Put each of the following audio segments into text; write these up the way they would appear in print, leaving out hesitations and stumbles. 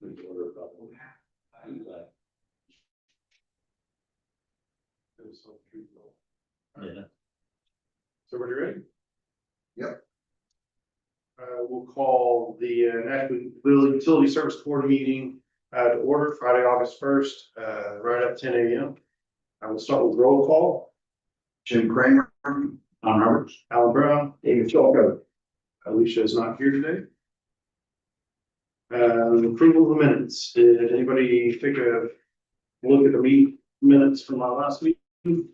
Yeah. So we're ready? Yep. We'll call the Nashville Utility Service Board meeting to order Friday, August 1st, right at 10 a.m. I will start with roll call. Jim Kramer. Tom Roberts. Alan Brown. David Chalko. Alicia is not here today. Approval of the minutes. Did anybody take a look at the minutes from our last meeting?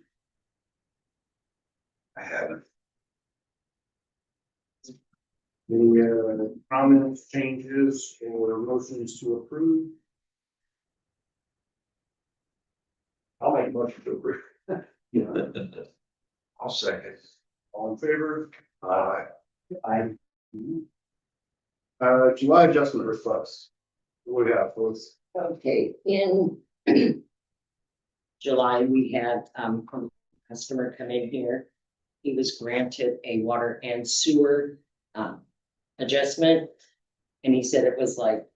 I haven't. Any comments, changes, or motions to approve? I'll make a motion to approve. I'll second. All in favor? I. July adjustment requests. What do we have, Phyllis? Okay, in July, we had a customer come in here. He was granted a water and sewer adjustment. And he said it was like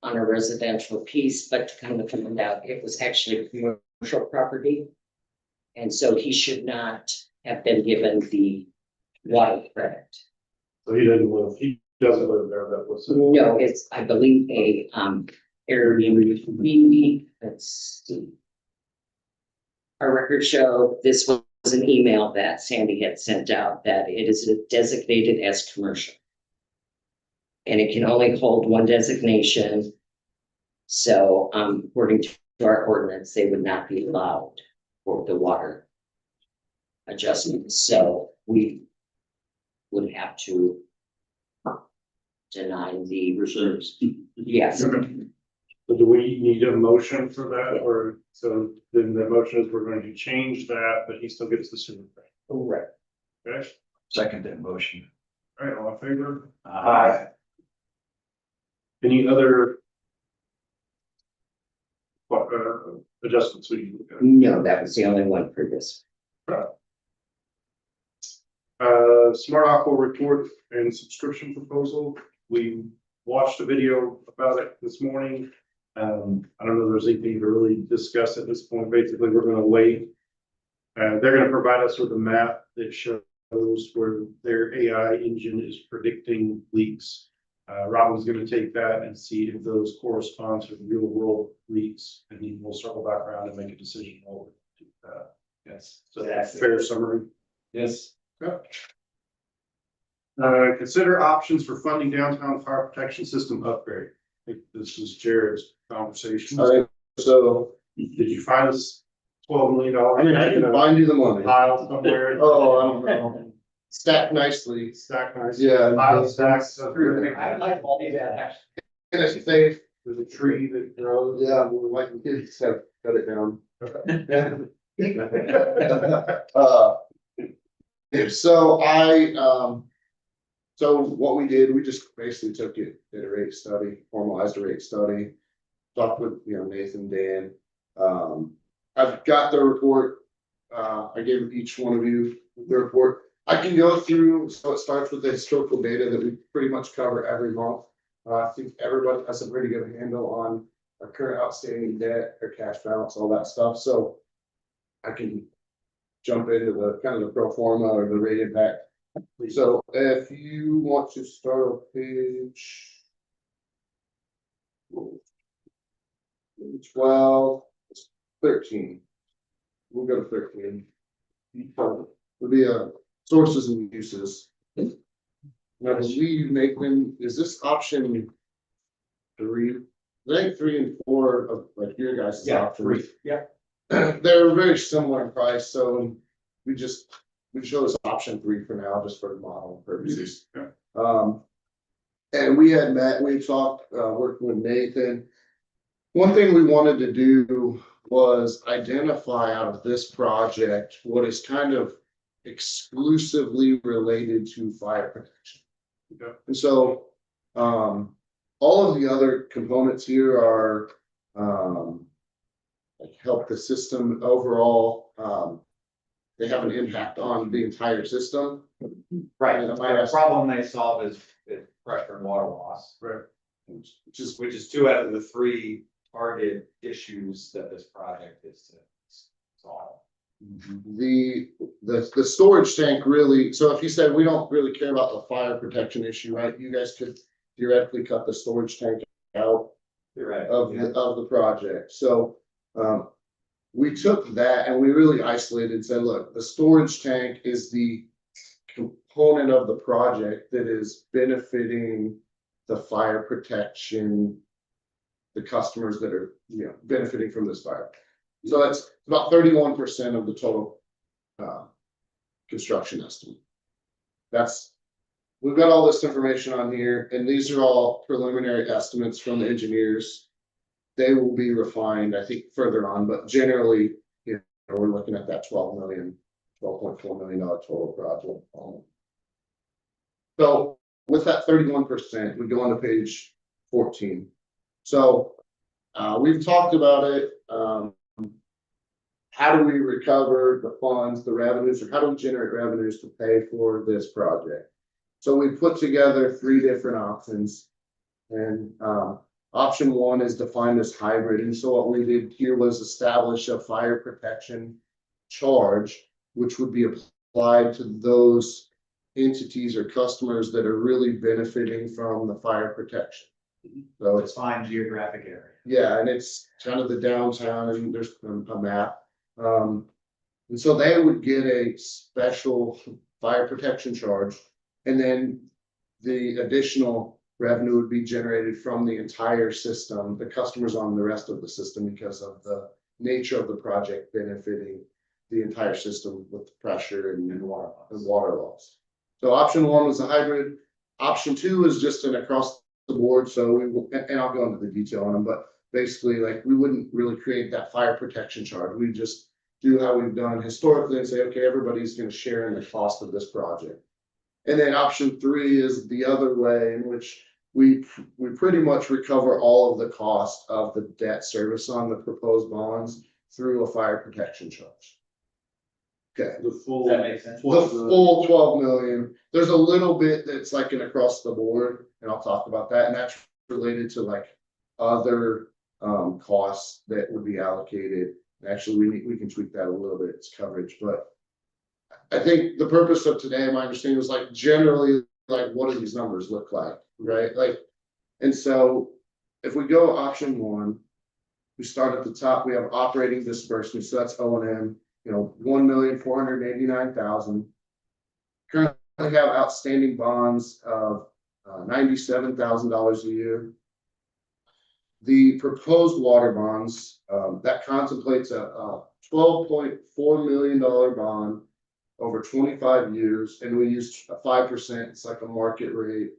on a residential piece, but to kind of find out, it was actually commercial property. And so he should not have been given the water credit. So he doesn't live there, that was. No, it's, I believe, a Airbnb. Let's see. Our records show this was an email that Sandy had sent out that it is designated as commercial. And it can only hold one designation. So according to our ordinance, they would not be allowed for the water adjustment. So we would have to deny the reserves. Yes. So do we need a motion for that, or so then the motion is we're going to change that, but he still gets the sewer thing. Correct. Okay, Second that motion. all right, all in favor? Aye. Any other adjustments we can look at? No, that was the only one for this. SmartAqua report and subscription proposal. We watched a video about it this morning. I don't know if there's anything to really discuss at this point. Basically, we're going to wait. They're going to provide us with a map that shows where their AI engine is predicting leaks. Robin's going to take that and see if those correspond to real world leaks, and then we'll circle back around and make a decision. Yes. So that's a fair summary. Yes. Okay. Consider options for funding downtown fire protection system upgrade. I think this is Jarrod's conversation. All right, so, Did you find us $12 million? I mean, I can find you the money. Pile somewhere. Oh, I don't know. Stacked nicely. Stack nice. Yeah. Pile stacks. I like all these actually. And it's safe. There's a tree that grows. Yeah, like the kids have cut it down. So what we did, we just basically took it, did a rate study, formalized a rate study. Talked with, Nathan, Dan. I've got the report. I gave each one of you the report. I can go through, so it starts with the historical data that we pretty much cover every month. I think everybody has a pretty good handle on our current outstanding debt, our cash balance, all that stuff, so I can jump into the kind of the pro forma or the rate impact. So if you want to start on page 12, 13. We'll go to 13. Would be sources and uses. And I believe, Nathan, is this option 3? I think 3 and 4 of like your guys' options. Yeah. They're very similar in price, so we chose option 3 for now, just for model purposes. Yeah. And we had talked, working with Nathan. One thing we wanted to do was identify out of this project what is kind of exclusively related to fire protection. Okay. And so, all of the other components here are, like help the system overall. They have an impact on the entire system. Right, And the problem they solve is pressure and water loss. Right. which is Which is 2 out of the 3 target issues that this project is to solve. the storage tank really, so if you said we don't really care about the fire protection issue, right? You guys could theoretically cut the storage tank out You're right. of the project. So, we took that and we really isolated and said, look, the storage tank is the component of the project that is benefiting the fire protection, the customers that are, benefiting from this fire. So that's about 31% of the total construction estimate. We've got all this information on here, and these are all preliminary estimates from the engineers. They will be refined, I think, further on, but generally, we're looking at that $12.4 million total project. So with that 31%, we go on to page 14. So we've talked about it. How do we recover the funds, the revenues, or how do we generate revenues to pay for this project? So we put together 3 different options, and option 1 is defined as hybrid. And so what we did here was establish a fire protection charge, which would be applied to those entities or customers that are really benefiting from the fire protection. So it's Defined geographic area. yeah, and it's kind of the downtown, and there's a map. And so they would get a special fire protection charge, and then the additional revenue would be generated from the entire system, the customers on the rest of the system, because of the nature of the project benefiting the entire system with pressure and water loss. So option 1 was a hybrid. Option 2 is just an across the board. So we will, and I'll go into the detail on them, but basically, like, we wouldn't really create that fire protection charge. We just do how we've done historically and say, okay, everybody's going to share in the cost of this project. And then option 3 is the other way, in which we pretty much recover all of the cost of the debt service on the proposed bonds through a fire protection charge. Okay. The full. Does that make sense? The full 12 million. There's a little bit that's like an across the board, and I'll talk about that. And that's related to like other costs that would be allocated. Actually, we can tweak that a little bit. It's coverage, but I think the purpose of today, my understanding was like generally like what do these numbers look like, right? Like, and so if we go option 1, we start at the top. We have operating disbursements, so that's O&M. $1,489,000. Currently have outstanding bonds of $97,000 a year. The proposed water bonds, that contemplates a $12.4 million bond over 25 years, and we use a 5%. It's like a market rate.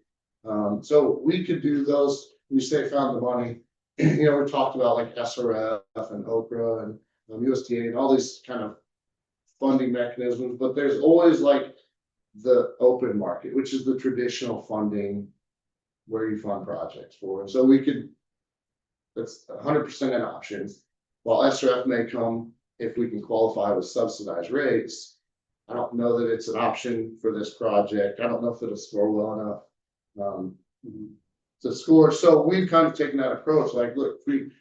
So we could do those. We say found the money. We talked about like SRF and OCRA and USDA and all these kind of funding mechanisms, but there's always like the open market, which is the traditional funding where you fund projects for. And so we could, that's 100% an option. While SRF may come if we can qualify with subsidized rates, I don't know that it's an option for this project. I don't know if it'll score well enough to score. So we've kind of taken that approach. Like, look, if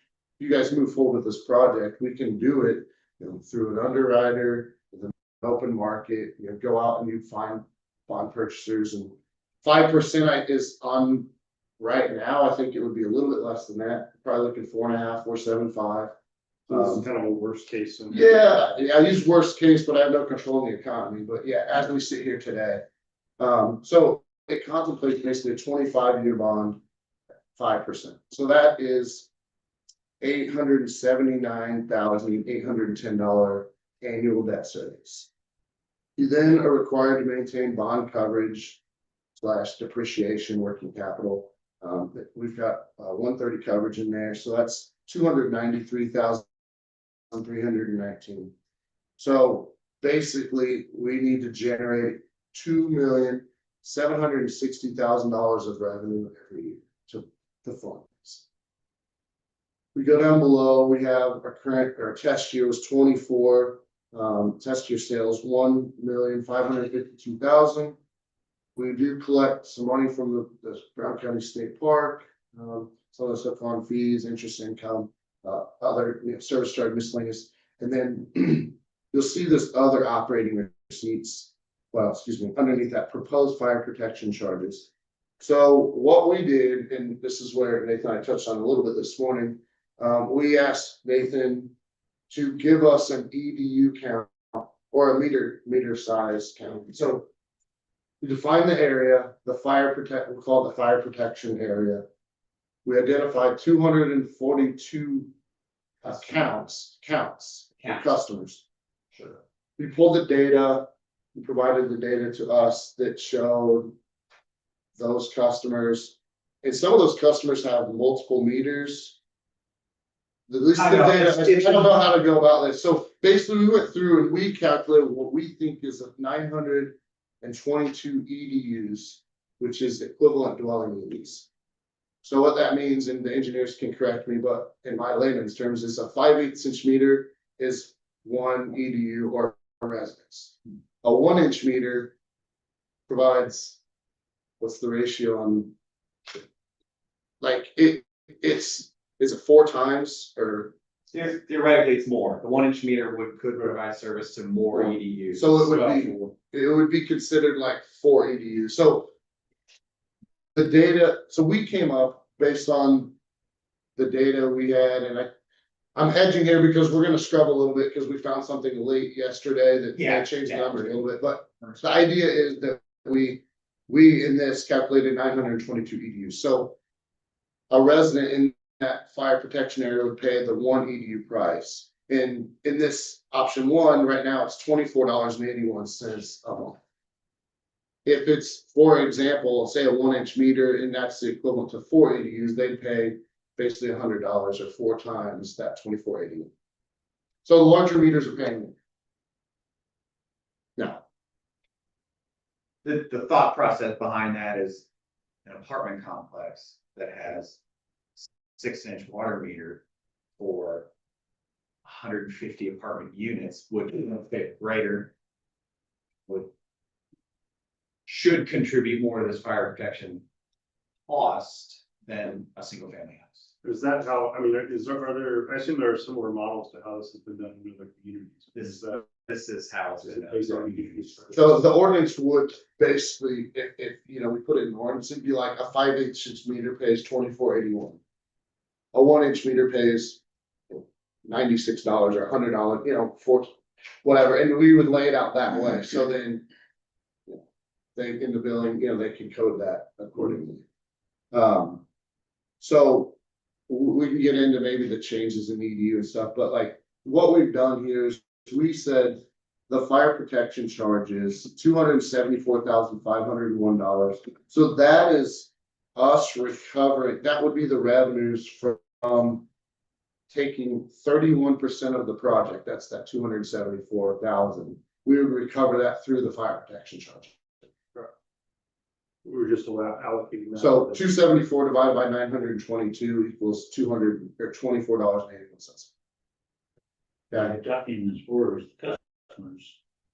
you guys move forward with this project, we can do it through an underwriter, with an open market. Go out and you find bond purchasers, and 5% is on right now. I think it would be a little bit less than that. Probably looking 4.5, 4.75. This is kind of a worst case. Yeah, I use worst case, but I have no control in the economy. But yeah, as we sit here today, so it contemplates basically a 25-year bond, 5%. So that is $879,810 annual debt service. You then are required to maintain bond coverage / depreciation working capital. We've got 130 coverage in there, so that's $293,319. So basically, we need to generate $2,760,000 of revenue every year to fund this. We go down below. We have our test year was 24. Test year sales $1,552,000. We do collect some money from the Brown County State Park. Some of the stuff on fees, interest income, other, service charge miscellaneous. And then you'll see this other operating receipts. Well, excuse me, underneath that proposed fire protection charges. So what we did, and this is where Nathan and I touched on a little bit this morning, we asked Nathan to give us an EDU count or a meter size count. So we define the area, we call it the fire protection area. We identified 242 counts for customers. Sure. We pulled the data, we provided the data to us that showed those customers. And some of those customers have multiple meters. At least the I know, data, it's- I don't know how to go about this. So basically we went through and we calculated what we think is 922 EDUs, which is equivalent dwelling units. So what that means, and the engineers can correct me, but in my layman's terms, is a 5/8 inch meter is 1 EDU or residence. A 1-inch meter provides, what's the ratio on? Like is it 4 times or? Theoretically, it's more. The 1-inch meter could provide service to more EDUs. So it would be considered like 4 EDUs. So the data, so we came up based on the data we had, and I'm hedging here because we're gonna scrub a little bit because we found something late yesterday that may change the number a little bit, but the idea is that we in this calculated 922 EDUs. So a resident in that fire protection area would pay the 1 EDU price. And in this option 1, right now it's $24.81 a month. If it's, for example, say a 1-inch meter and that's the equivalent to 4 EDUs, they'd pay basically $100 or 4 times that $24.81. So the larger meters are paying more. Now, The thought process behind that is an apartment complex that has 6-inch water meter for 150 apartment units would fit greater. Should contribute more to this fire protection cost than a single family house. Is that how, I mean, are there, I assume there are similar models to how this has been done in other communities. This is how it's been done. so the ordinance would basically, if we put it in ordinance, it'd be like a 5/8 inch meter pays $24.81. A 1-inch meter pays $96 or $100, for whatever, and we would lay it out that way. So then they in the billing, they can code that accordingly. So we can get into maybe the changes in EDU and stuff, but like what we've done here is we said the fire protection charge is $274,501. So that is us recovering, that would be the revenues from taking 31% of the project, that's that 274,000. We would recover that through the fire protection charge. We were just allocating that. So 274 divided by 922 equals $224.81. Yeah, talking as far as customers,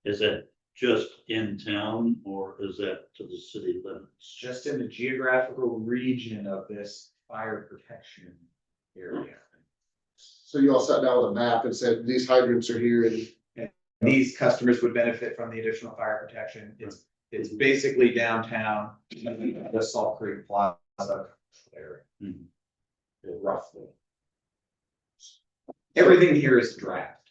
is that just in town or is that to the city limits? Just in the geographical region of this fire protection area. So you all sat down with a map and said, these hydrants are here and These customers would benefit from the additional fire protection. It's basically downtown, the Salt Creek Plaza area. Roughly. Everything here is draft.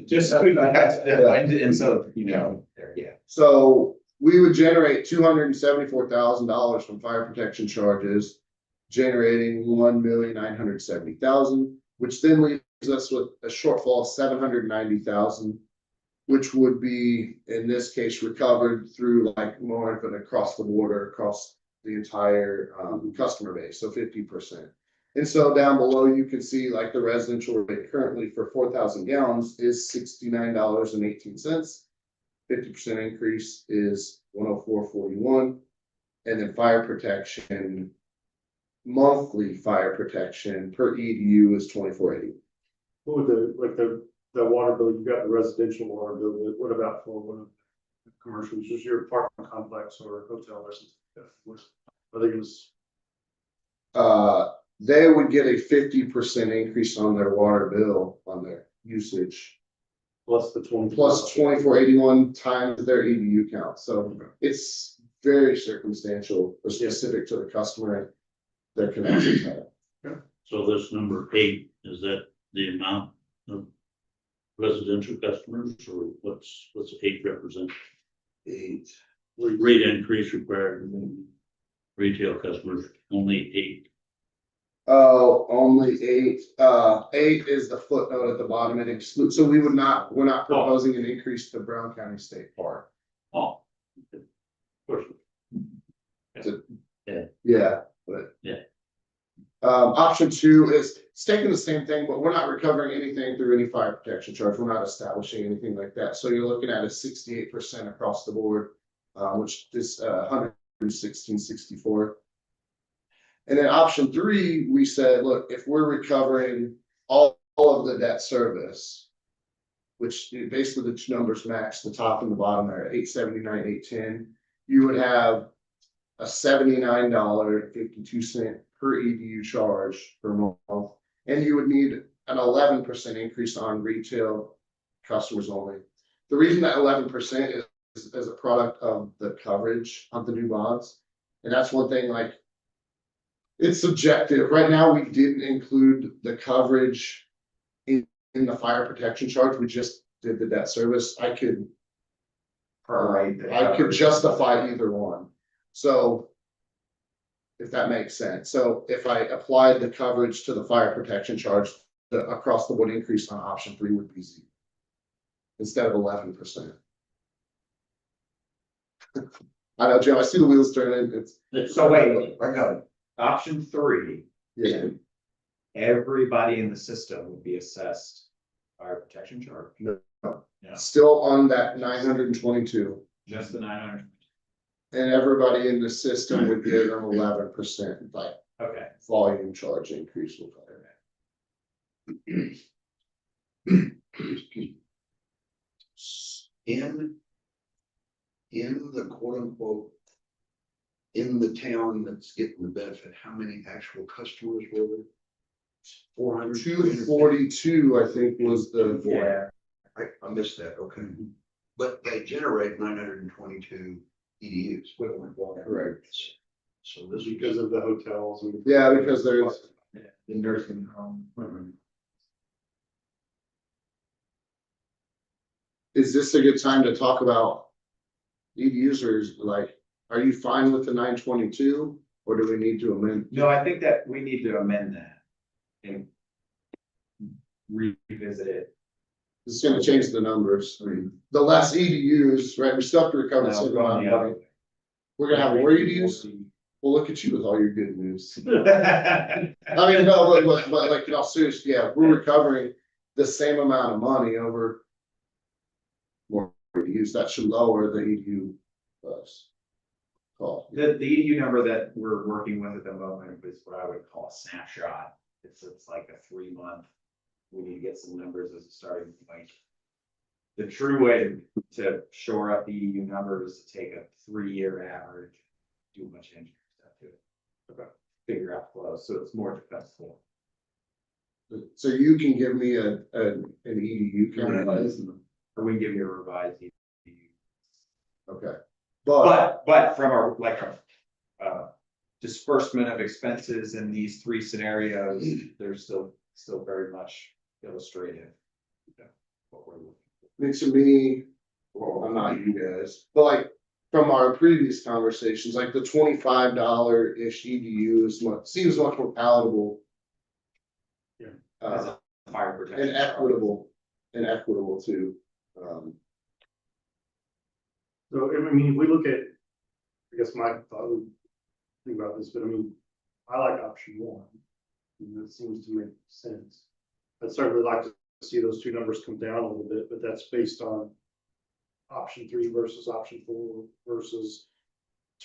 Just so and so, there, yeah. so we would generate $274,000 from fire protection charges, generating $1,970,000, which then leaves us with a shortfall of $790,000, which would be, in this case, recovered through like more of an across the border, across the entire customer base, so 50%. And so down below, you can see like the residential rate currently for 4,000 gallons is $69.18. 50% increase is $104.41. And then fire protection, monthly fire protection per EDU is $24.80. What would the water bill, you've got the residential water bill, what about for one of the commercials, just your apartment complex or hotel or something? Are they gonna? they would get a 50% increase on their water bill on their usage. Plus the 20. Plus 2481 times their EDU count, so it's very circumstantial or specific to the customer and their connection type. So this number 8, is that the amount of residential customers, or what's 8 represent? 8. Rate increase required, retail customers, only 8. Oh, only 8, 8 is the footnote at the bottom and exclude, so we're not proposing an increase to Brown County State Park. Oh. Of course. Yeah, but. Yeah. Option 2 is, it's taking the same thing, but we're not recovering anything through any fire protection charge. We're not establishing anything like that. So you're looking at a 68% across the board, which is 116.64. And then option 3, we said, look, if we're recovering all of the debt service, which basically the two numbers match the top and the bottom there, 879, 810, you would have a $79.52 per EDU charge per month, and you would need an 11% increase on retail customers only. The reason that 11% is as a product of the coverage of the new bonds, and that's one thing, like, it's subjective. Right now, we didn't include the coverage in the fire protection charge. We just did the debt service. I could justify either one. So if that makes sense. So if I applied the coverage to the fire protection charge, the across the board increase on option 3 would be 0 instead of 11%. I know, Joe, I see the wheels turning. So wait, I got it. option 3, Yeah, everybody in the system would be assessed fire protection charge. No. Yeah, still on that 922. just the 900. And everybody in the system would get an 11% like Okay. volume charge increase. We'll call In the quote unquote, in the town that's getting the benefit, how many actual customers were there? 400? 242, I think, was the. Yeah. I missed that, okay. But they generate 922 EDUs. Correct. So this is Because of the hotels and. Yeah, because there's, The nursing home. is this a good time to talk about lead users? Like, are you fine with the 922 or do we need to amend? No, I think that we need to amend that and revisit it. It's gonna change the numbers. I mean, the less EDUs, right? We still have to recover the same amount of money. We're gonna have more EDUs? Well, look at you with all your good news. I mean, no, but like, in all seriousness, yeah, we're recovering the same amount of money over more EDUs. That should lower the EDU cost. The EDU number that we're working with at the moment is what I would call a snapshot. It's like a 3-month. We need to get some numbers as a starting point. The true way to shore up the EDU number is to take a 3-year average, do a bunch of engineering stuff to it. Okay. Figure out flow, so it's more defensible. So you can give me an EDU count, Or we can give you a revised EDU. okay? But from a disbursement of expenses in these 3 scenarios, they're still very much illustrative. What we're looking I mean, to me, well, I'm not you guys, but like from our previous conversations, like the $25-ish EDU seems much more palatable. Yeah. As a fire protection. And equitable too. So, I mean, if we look at, I guess my thought would think about this, but I mean, I like option 1. And that seems to make sense. I'd certainly like to see those 2 numbers come down a little bit, but that's based on option 3 versus option 4 versus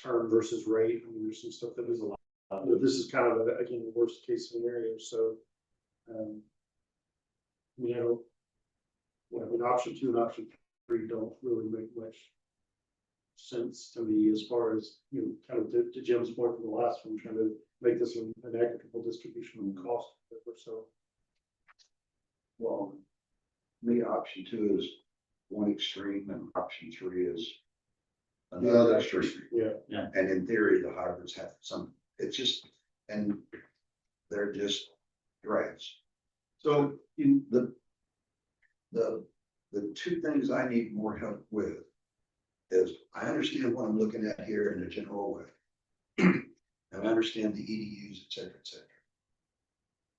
term versus rate. I mean, there's some stuff that is a lot. But this is kind of again the worst case scenario. So, you know, I mean, option 2 and option 3 don't really make much sense to me as far as, kind of to Jim's point from the last one, trying to make this an equitable distribution of the cost. So, Well, me, option 2 is one extreme and option 3 is another extreme. yeah, And in theory, the hybrids have some, it's just, and they're just drafts. so in, The two things I need more help with is I understand what I'm looking at here in a general way. And I understand the EDUs, et cetera, et cetera.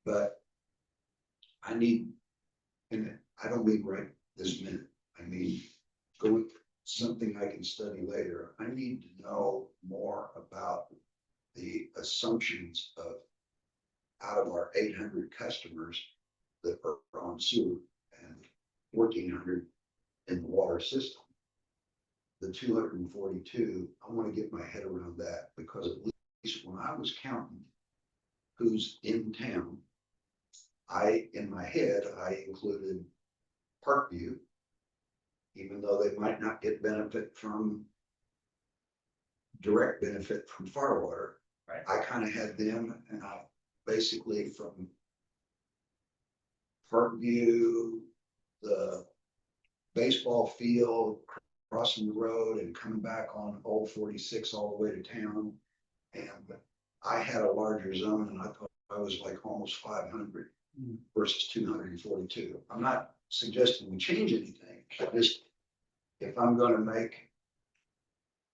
But I need, and I don't mean right this minute, I mean, going something I can study later. I need to know more about the assumptions of out of our 800 customers that are on sewer and 1,400 in the water system. The 242, I want to get my head around that, because at least when I was counting who's in town, in my head, I included Parkview, even though they might not get direct benefit from Firewater. Right. I kind of had them, and I basically from Parkview, the baseball field, crossing the road and coming back on Old 46 all the way to town. And I had a larger zone, and I thought I was like almost 500 versus 242. I'm not suggesting we change anything. Just if I'm going to make,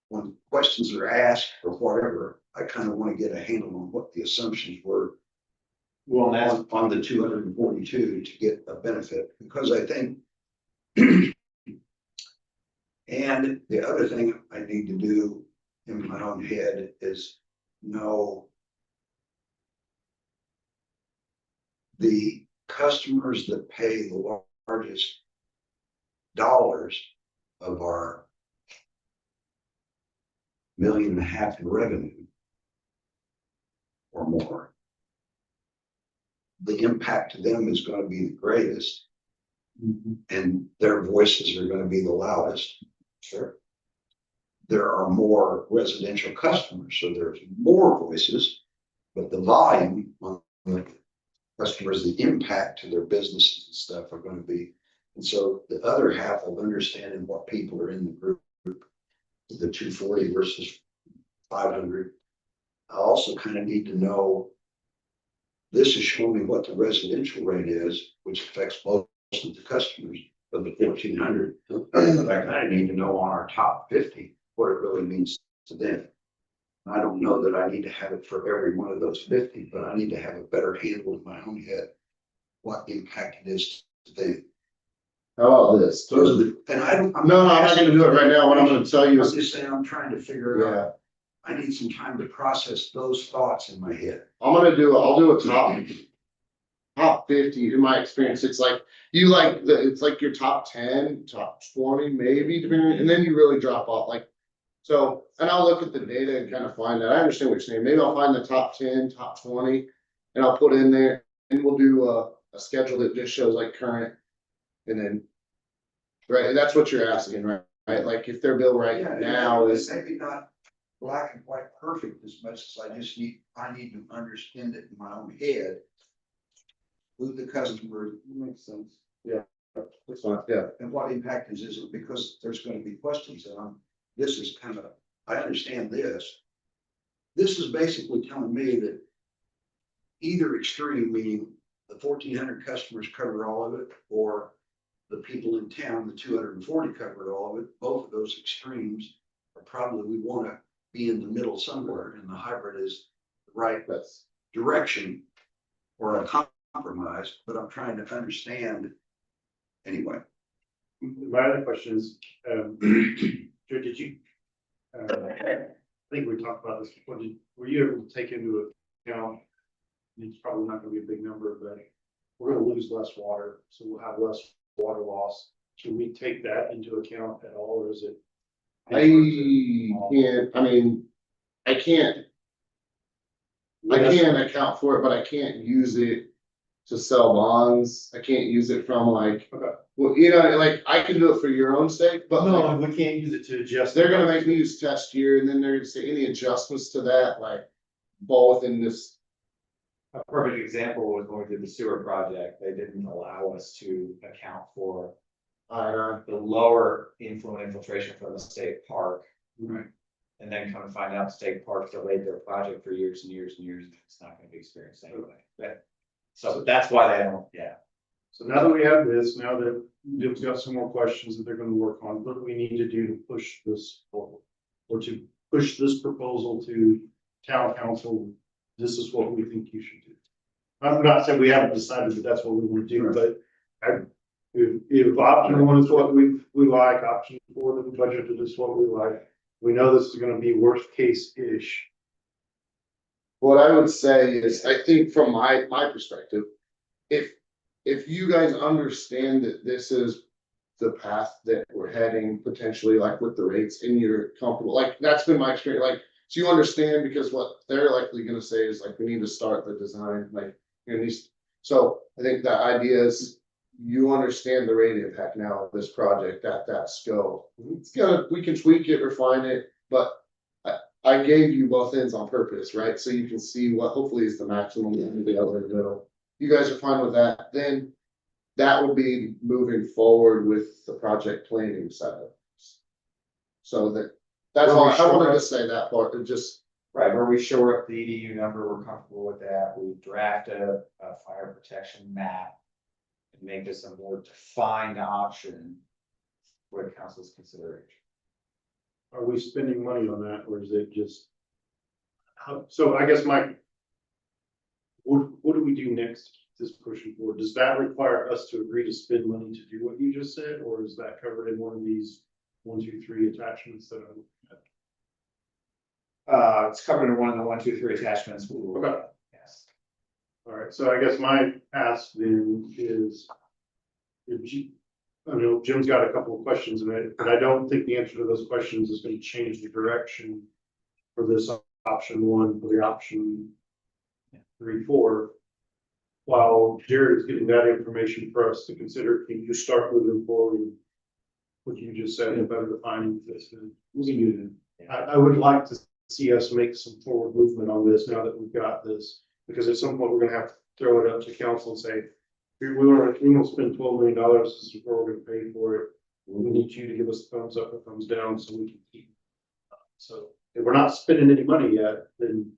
when questions are asked or whatever, I kind of want to get a handle on what the assumptions were Well, that's, on the 242 to get a benefit, because I think, and the other thing I need to do in my own head is know the customers that pay the largest dollars of our $1.5 million in revenue or more. The impact to them is going to be the greatest, and their voices are going to be the loudest. Sure. There are more residential customers, so there's more voices, but the volume on the customers, the impact to their businesses and stuff are going to be. And so the other half of understanding what people are in the group, the 240 versus 500, I also kind of need to know, this is showing me what the residential rate is, which affects most of the customers of the 1,400. But I kind of need to know on our top 50 what it really means to them. I don't know that I need to have it for every one of those 50, but I need to have a better handle in my own head what impact it is to them. How about this? Those are the, and I don't. No, I'm not gonna do it right now. What I'm gonna tell you I'm is, just saying, I'm trying to figure out. yeah, I need some time to process those thoughts in my head. I'll do a top 50. In my experience, it's like, it's like your top 10, top 20, maybe, depending, and then you really drop off, like, so, and I'll look at the data and kind of find that. I understand what you're saying. Maybe I'll find the top 10, top 20, and I'll put in there, and we'll do a schedule that just shows like current, and then, right, and that's what you're asking, right? Right, like if their bill right now is, Maybe not black and white perfect as much as I need to understand it in my own head. Who the customer makes sense. Yeah, that's fine, yeah. and what impact is it, because there's going to be questions that this is kind of, I understand this. This is basically telling me that either extreme, meaning the 1,400 customers cover all of it, or the people in town, the 240 cover all of it. Both of those extremes are probably, we want to be in the middle somewhere, and the hybrid is the right direction or a compromise, but I'm trying to understand anyway. my other question is, did you, I think we talked about this before, were you able to take into account, it's probably not gonna be a big number, but we're gonna lose less water, so we'll have less water loss. Should we take that into account at all, or is it? I can't account for it, but I can't use it to sell bonds. I can't use it from like, Okay. well, like I can do it for your own sake, but like, No, we can't use it to adjust. they're gonna make me use test year and then they're gonna say any adjustments to that, like fall within this. A perfect example was going through the sewer project, they didn't allow us to account for the lower influent infiltration from the state park. Right. And then come to find out the state park delayed their project for years and years and years, and it's not gonna be experienced anyway. So that's why they don't, yeah. So now that we have this, now that Jim's got some more questions that they're gonna work on, what do we need to do to push this forward? Or to push this proposal to town council, this is what we think you should do. I'm not saying we haven't decided that that's what we want to do, but if option one is what we like, option four that we budgeted is what we like, we know this is gonna be worst case-ish. What I would say is, I think from my perspective, if you guys understand that this is the path that we're heading potentially, like with the rates, and you're comfortable, like that's been my experience, like, so you understand, because what they're likely gonna say is like, we need to start the design, like, so I think the idea is you understand the rate impact now of this project at that scope. It's gonna, we can tweak it, refine it, but I gave you both ends on purpose, right? So you can see what hopefully is the maximum in the other middle. You guys are fine with that, then that would be moving forward with the project planning side of things. So that's all, I wanted to say that part, it just. Right, where we shore up the EDU number, we're comfortable with that, we draft a fire protection map. And make this a more defined option for the council's consideration. Are we spending money on that, or is it just? So I guess what do we do next to keep this pushing forward? Does that require us to agree to spend money to do what you just said, or is that covered in one of these 1, 2, 3 attachments that I'm? It's covered in one of the 1, 2, 3 attachments. Okay. Yes. All right, so I guess my ask then is, I know Jim's got a couple of questions in it, but I don't think the answer to those questions is going to change the direction for this option one, for the option 3, 4. While Jarrod is getting that information for us to consider, can you start moving forward with what you just said about defining this? We can do that. I would like to see us make some forward movement on this now that we've got this, because at some point we're gonna have to throw it up to council and say, we want to spend $12 million, this is where we're gonna pay for it. We need you to give us a thumbs up or thumbs down so we can keep. So if we're not spending any money yet, then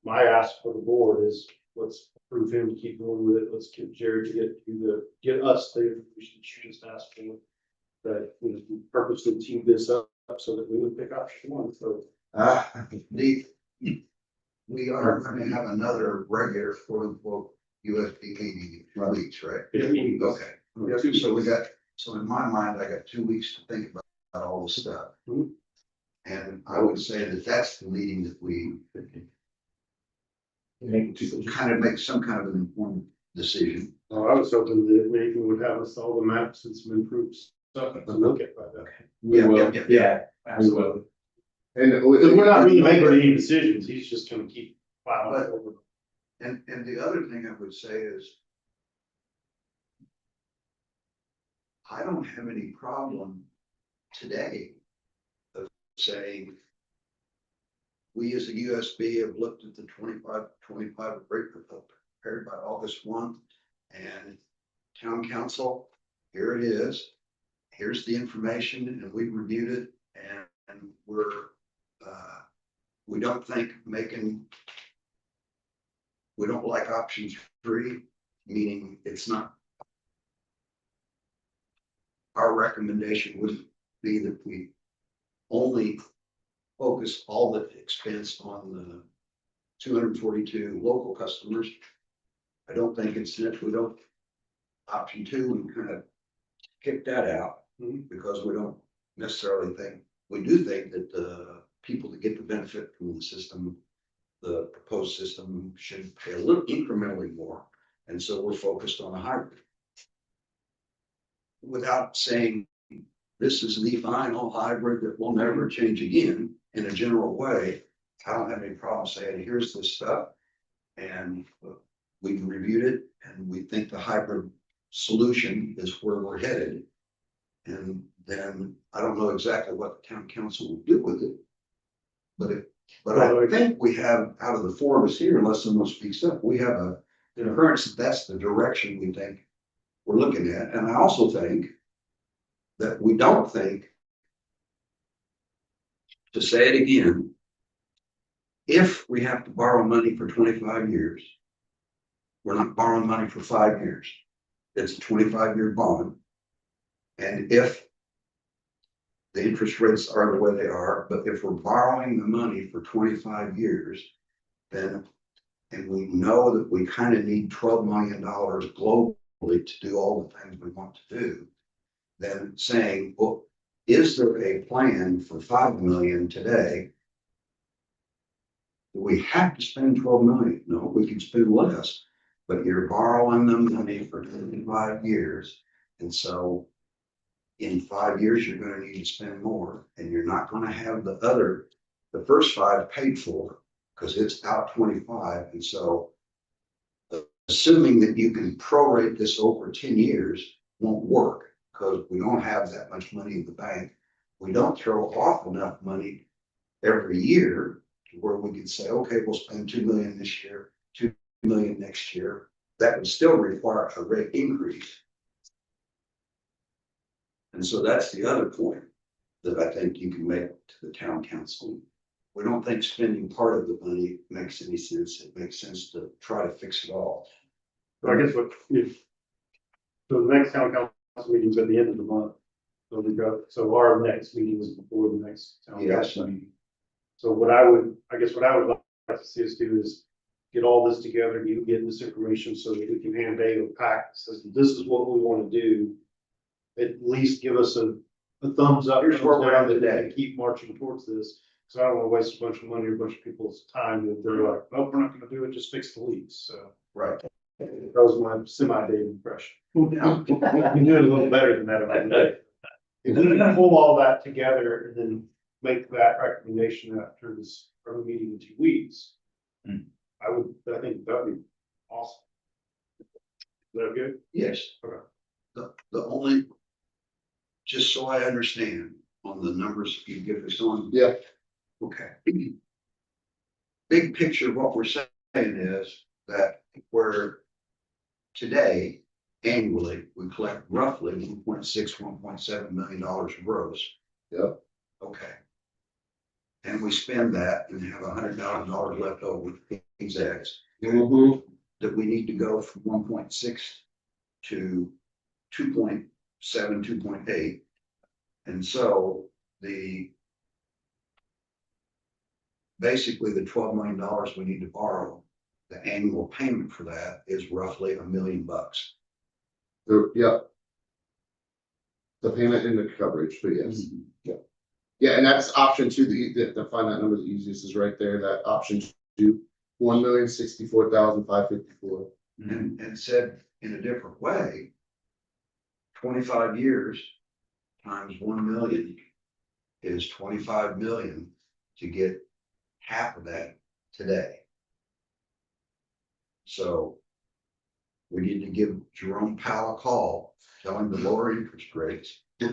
my ask for the board is, let's approve him to keep going with it. Let's get Jarrod to get us the information that you just asked for. That we purposely teamed this up so that we would pick option one. So We are going to have another regular quote-unquote USB 80 release, right? Okay. So in my mind, I got 2 weeks to think about all this stuff. Mhm. And I would say that that's the meeting that we kind of make some kind of an informed decision. I was hoping that Nathan would have us all the maps and some improved stuff to look at by that. Yeah, absolutely. And Because we're not really making any decisions. He's just gonna keep filing it over. And the other thing I would say is, I don't have any problem today of saying, we as a USB have looked at the 25 rate prepared by August 1, and town council, here it is. Here's the information, and we've reviewed it, and we don't think we don't like option 3, meaning it's not. Our recommendation would be that we only focus all the expense on the 242 local customers. I don't think it's that we don't, option 2, we kind of kick that out because we don't necessarily think, we do think that the people that get the benefit from the system, the proposed system, should pay a little incrementally more. And so we're focused on a hybrid. Without saying this is the final hybrid that will never change again in a general way, I don't have any problem saying, here's this stuff. And we've reviewed it and we think the hybrid solution is where we're headed. And then I don't know exactly what the town council will do with it. But I think we have, out of the four of us here, unless someone speaks up, we have a concurrence that that's the direction we think we're looking at. And I also think that we don't think, to say it again, if we have to borrow money for 25 years, we're not borrowing money for 5 years. It's a 25-year bond. And if the interest rates are the way they are, but if we're borrowing the money for 25 years, then, and we know that we kind of need $12 million globally to do all the things we want to do, then saying, well, is there a plan for 5 million today? Do we have to spend 12 million? No, we can spend less, but you're borrowing the money for 25 years. And so in 5 years, you're going to need to spend more, and you're not going to have the first 5 paid for because it's out 25. And so assuming that you can prorate this over 10 years won't work because we don't have that much money in the bank. We don't throw off enough money every year to where we could say, okay, we'll spend 2 million this year, 2 million next year. That would still require a rate increase. And so that's the other point that I think you can make to the town council. We don't think spending part of the money makes any sense. It makes sense to try to fix it all. So I guess so the next town council meeting's at the end of the month. So our next meeting is before the next town council meeting. So what I would like to see us do is get all this together, you get this information so that we can hand Dave a pack that says, this is what we want to do. At least give us a thumbs up. Here's where we're at today. And keep marching towards this. So I don't want to waste a bunch of money or a bunch of people's time if they're like, oh, we're not going to do it, just fix the leaks. So Right. that was my semi-Dave impression. We can do it a little better than that if I can. If we can pull all that together and then make that recommendation after this meeting in 2 weeks, I think that'd be awesome. Is that good? Yes. Okay. The only, just so I understand on the numbers you give us on. Yeah. Okay. Big picture, what we're saying is that where today, annually, we collect roughly 1.7 million gross. Yep. Okay. And we spend that and have $100,000 left over exacts. That we need to go from 1.6 to 2.7, 2.8. And so basically the $12 million we need to borrow, the annual payment for that is roughly $1 million. Yeah. The payment and the coverage, but yes. Yeah. Yeah, and that's option 2, to find that number, the easiest is right there, that option 2, 1,064,554. And said in a different way, 25 years times 1 million is 25 million to get half of that today. So we need to give Jerome Powell a call, tell him to lower interest rates. And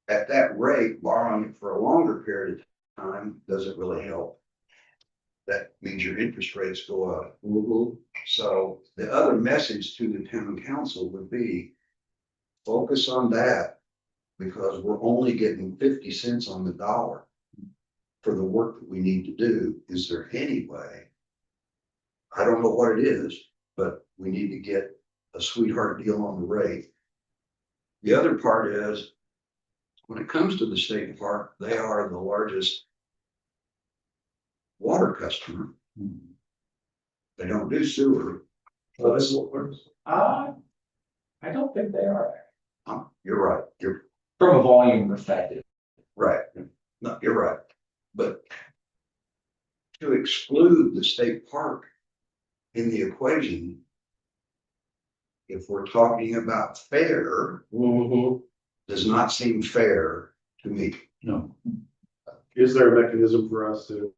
at that rate, borrowing it for a longer period of time doesn't really help. That means your interest rates go up. So the other message to the town council would be focus on that, because we're only getting 50 cents on the dollar for the work that we need to do. Is there any way? I don't know what it is, but we need to get a sweetheart deal on the rate. The other part is, when it comes to the state park, they are the largest water customer. They don't do sewer. I don't think they are. You're right. You're From a volume perspective. right. No, you're right. But to exclude the state park in the equation, if we're talking about fair, does not seem fair to me. No. Is there a mechanism for us to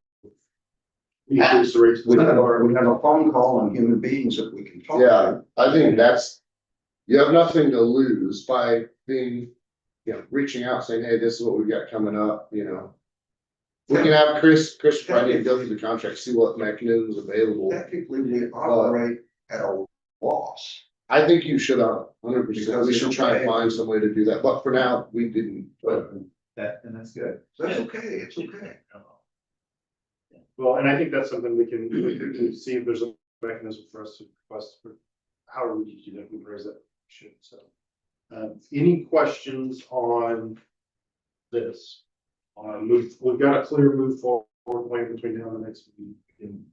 increase the rates. We have a phone call on human beings that we can talk Yeah, to. I think you have nothing to lose by being, reaching out saying, hey, this is what we got coming up, We can have Chris Friday go through the contract, see what mechanisms available. Technically, we operate at a loss. I think you should, 100%, Because we should try and find some way to do that, but for now, we didn't. And that's good. That's okay, it's okay. Well, and I think that's something we can see if there's a mechanism for us to request for, however we do that, we raise that, should, so. Any questions on this? We've got a clear move forward plan between now and the next meeting.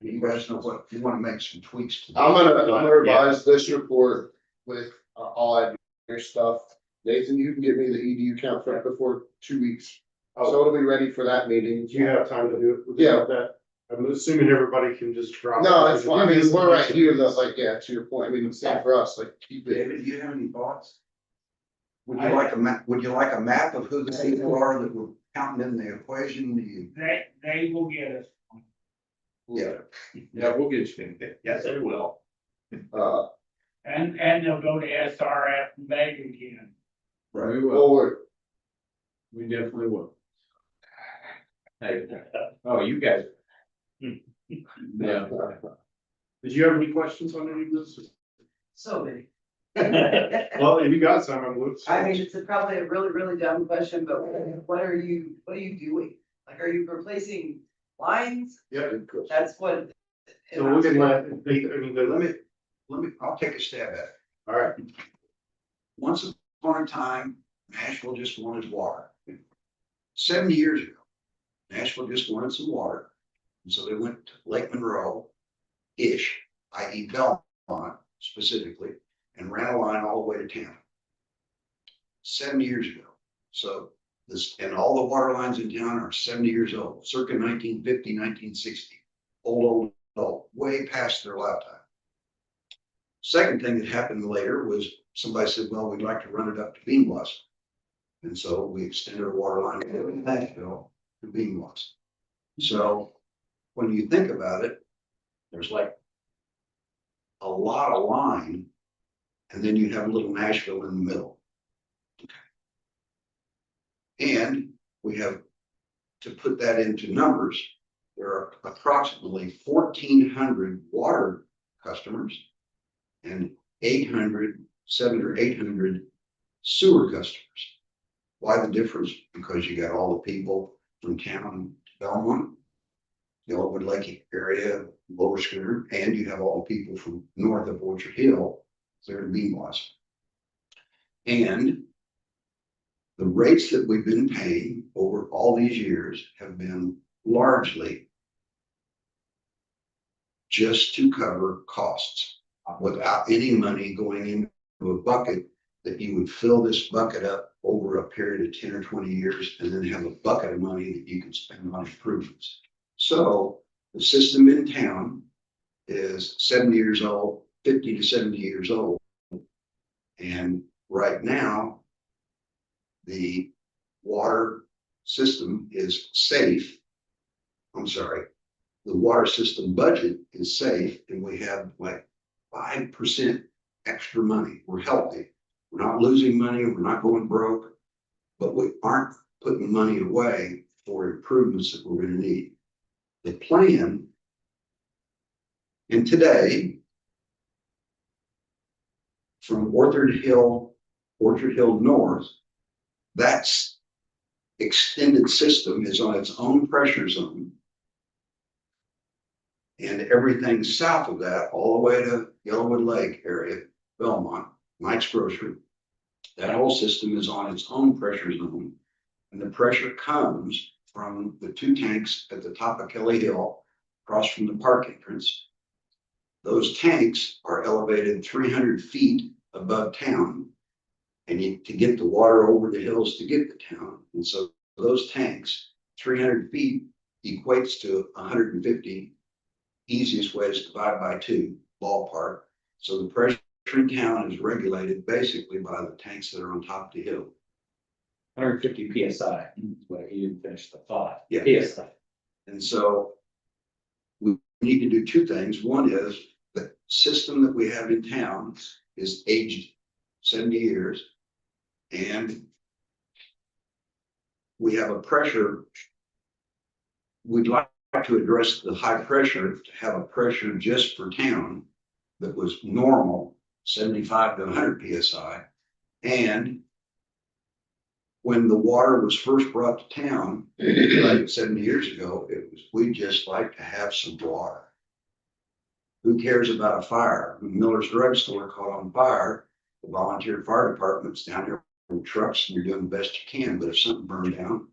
You guys know what, you wanna make some tweaks to that. I'm gonna revise this report with all your stuff. Nathan, you can give me the EDU count for before 2 weeks. So it'll be ready for that meeting. Do you have time to do it? Yeah. That, I'm assuming everybody can just drop. No, it. it's fine. I mean, we're right here, that's like, yeah, to your point. I mean, it's same for us, like, keep it. David, do you have any thoughts? Would you like a map of who the people are that we're counting in the equation? Do you? They will get us. Yeah. Yeah, we'll get you. Yes, it will. And they'll go to SRF and beg again. Right, we Forward. We definitely will. Hey, oh, you guys. Yeah. Did you have any questions on any of this? So many. Well, if you got some, I'm looking. I mean, it's probably a really, really dumb question, but what are you doing? Like, are you replacing lines? Yeah. That's what. So we can let, I'll take a stab at it. all right, Once upon a time, Nashville just wanted water. 70 years ago, Nashville just wanted some water. And so they went to Lake Monroe-ish, i.e. Belmont specifically, and ran a line all the way to town. 70 years ago. So and all the water lines in town are 70 years old, circa 1950, 1960. Old, way past their lifetime. Second thing that happened later was somebody said, well, we'd like to run it up to Beanblossom. And so we extended our water line from Nashville to Beanblossom. So when you think about it, there's like a lot of line, and then you have a little Nashville in the middle. And we have, to put that into numbers, there are approximately 1,400 water customers and 700 or 800 sewer customers. Why the difference? Because you got all the people from town to Belmont, the Oakwood Lake area, Lower Schooner, and you have all the people from north of Orchard Hill, clear to Beanblossom. And the rates that we've been paying over all these years have been largely just to cover costs without any money going into a bucket that you would fill this bucket up over a period of 10 or 20 years and then have a bucket of money that you can spend on improvements. So the system in town is 70 years old, 50 to 70 years old. And right now, the water system is safe. I'm sorry, the water system budget is safe, and we have like 5% extra money. We're healthy. We're not losing money. We're not going broke, but we aren't putting money away for improvements that we're going to need. The plan, and today, from Orchard Hill North, that's extended system is on its own pressure zone. And everything south of that, all the way to Yellowwood Lake area, Belmont, Mike's Grocery, that whole system is on its own pressure zone. And the pressure comes from the two tanks at the top of Kelly Hill, across from the park entrance. Those tanks are elevated 300 feet above town. And to get the water over the hills to get to town. And so those tanks, 300 feet equates to 150. Easiest way is divide by 2, ballpark. So the pressure in town is regulated basically by the tanks that are on top of the hill. 150 PSI, well, you didn't finish the thought. Yeah. PSI. And so need to do two things. One is the system that we have in town is aged 70 years. And we have a pressure. We'd like to address the high pressure, to have a pressure just for town that was normal, 75 to 100 PSI. And when the water was first brought to town, like 70 years ago, it was, we just like to have some water. Who cares about a fire? When Miller's Drug Store caught on fire, the volunteer fire department's down there with trucks and you're doing the best you can. But if something burned down,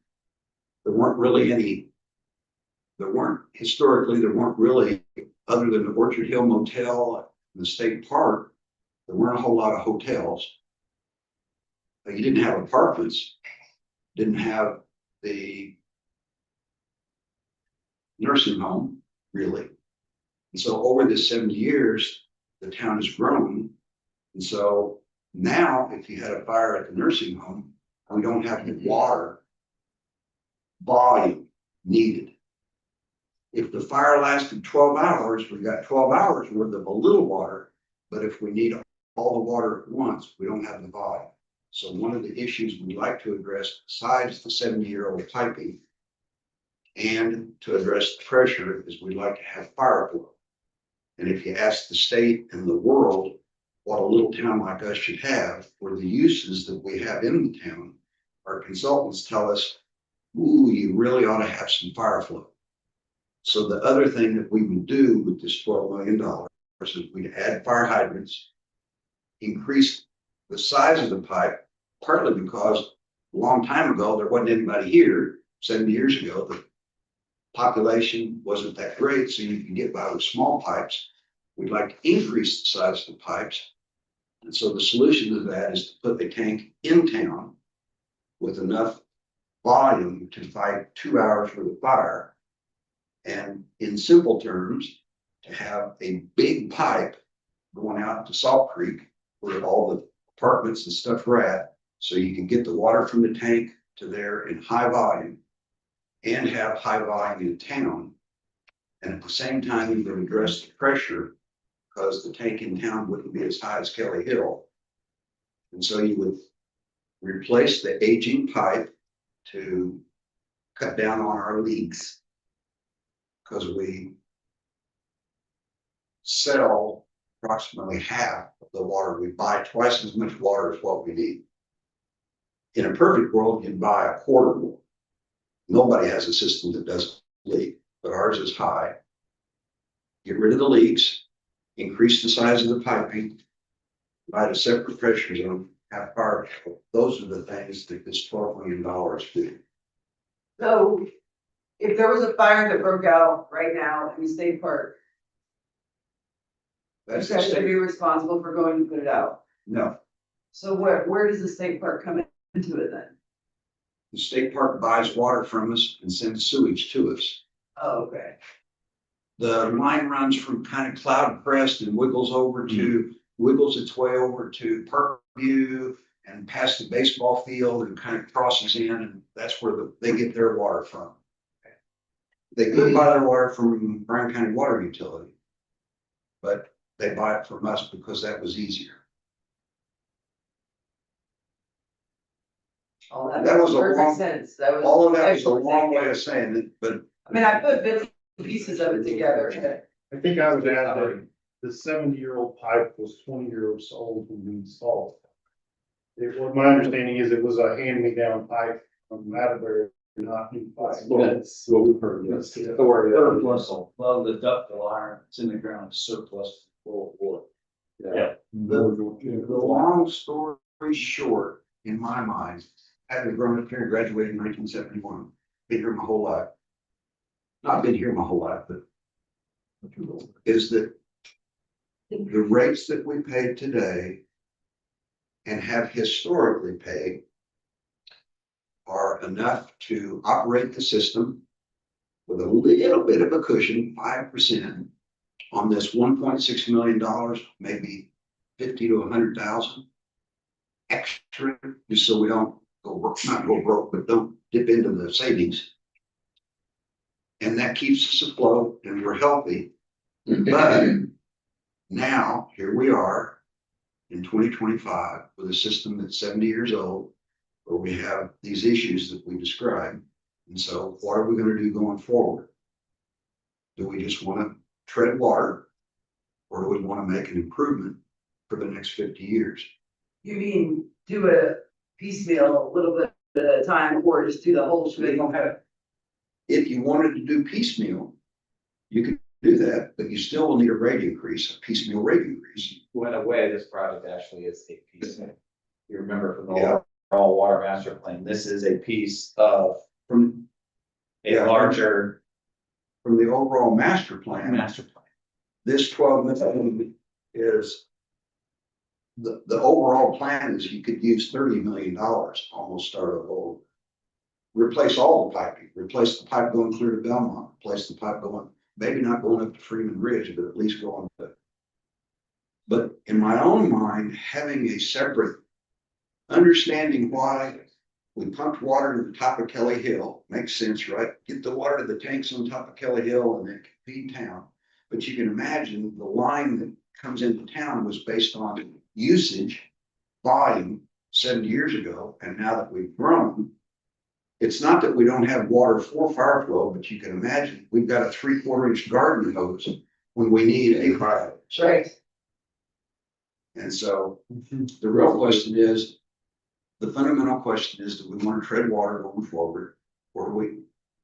there weren't really any, historically, there weren't really, other than the Orchard Hill Motel and the state park, there weren't a whole lot of hotels. But you didn't have apartments, didn't have the nursing home, really. And so over the 70 years, the town has grown. And so now if you had a fire at the nursing home, we don't have the water volume needed. If the fire lasted 12 hours, we got 12 hours worth of a little water. But if we need all the water at once, we don't have the volume. So one of the issues we like to address, besides the 70-year-old piping and to address the pressure, is we like to have fire flow. And if you ask the state and the world what a little town like us should have for the uses that we have in the town, our consultants tell us, ooh, you really ought to have some fire flow. So the other thing that we would do with this $12 million is we'd add fire hydrants, increase the size of the pipe, partly because a long time ago, there wasn't anybody here, 70 years ago, the population wasn't that great, so you can get by with small pipes. We'd like to increase the size of the pipes. And so the solution to that is to put a tank in town with enough volume to fight 2 hours for the fire. And in simple terms, to have a big pipe going out to Salt Creek where all the apartments and stuff are at, so you can get the water from the tank to there in high volume and have high volume in town. And at the same time, you can address the pressure because the tank in town wouldn't be as high as Kelly Hill. And so you would replace the aging pipe to cut down on our leaks, because we sell approximately half of the water. We buy twice as much water as what we need. In a perfect world, you'd buy a quarter more. Nobody has a system that doesn't leak, but ours is high. Get rid of the leaks, increase the size of the piping, buy a separate pressure zone, have fire. Those are the things that this $12 million do. So if there was a fire that broke out right now in the state park, you That's the guys should state. be responsible for going to put it out. No, So where does the state park come into it then? the state park buys water from us and sends sewage to us. Oh, okay. The line runs from kind of Cloud Crest and wiggles its way over to Parkview and past the baseball field and kind of crosses in, and that's where they get their water from. They could buy their water from Bryan County Water Utility, but they buy it from us because that was easier. Oh, That was a perfect long- sense. That was. All of that was a excellent. long way of saying it, but I mean, I put bits and pieces of it together. I think I would add that the 70-year-old pipe was 20 years old when we installed it. What my understanding is it was a hand-me-down pipe from Atterbury, not new pipe. That's what we've heard, yes. Yeah. Surplus, well, the ductile iron that's in the ground is surplus full of water. Yeah. the long story short, in my mind, having grown up here and graduated in 1971, been here my whole life. Not been here my whole life, but is that the rates that we pay today and have historically paid are enough to operate the system with a little bit of a cushion, 5% on this $1.6 million, maybe 50 to 100,000 extra, just so we don't not go broke, but don't dip into the savings. And that keeps us afloat and we're healthy. But now, here we are in 2025 with a system that's 70 years old, where we have these issues that we described. And so what are we going to do going forward? Do we just want to tread water, or do we want to make an improvement for the next 50 years? You mean do a piecemeal, a little bit at a time, or just do the whole shebang? If you wanted to do piecemeal, you could do that, but you still will need a rate increase, a piecemeal rate increase. Well, in a way, this project actually is a piece. You remember from the Yeah. overall water master plan, this is a piece of From, a Yeah. larger from the overall master plan, master plan. this 12 million is the overall plan is you could use $30 million, almost start a whole. Replace all the piping, replace the pipe going clear to Belmont, replace the pipe going, maybe not going up to Freeman Ridge, but at least going to. But in my own mind, having a separate understanding why we pumped water to the top of Kelly Hill makes sense, right? Get the water to the tanks on top of Kelly Hill and then feed town. But you can imagine the line that comes into town was based on usage, volume 70 years ago. And now that we've grown, it's not that we don't have water for fire flow, but you can imagine we've got a 3/4 inch garden hose when we need a fire hose. Right. And so the real question is, the fundamental question is, do we want to tread water going forward?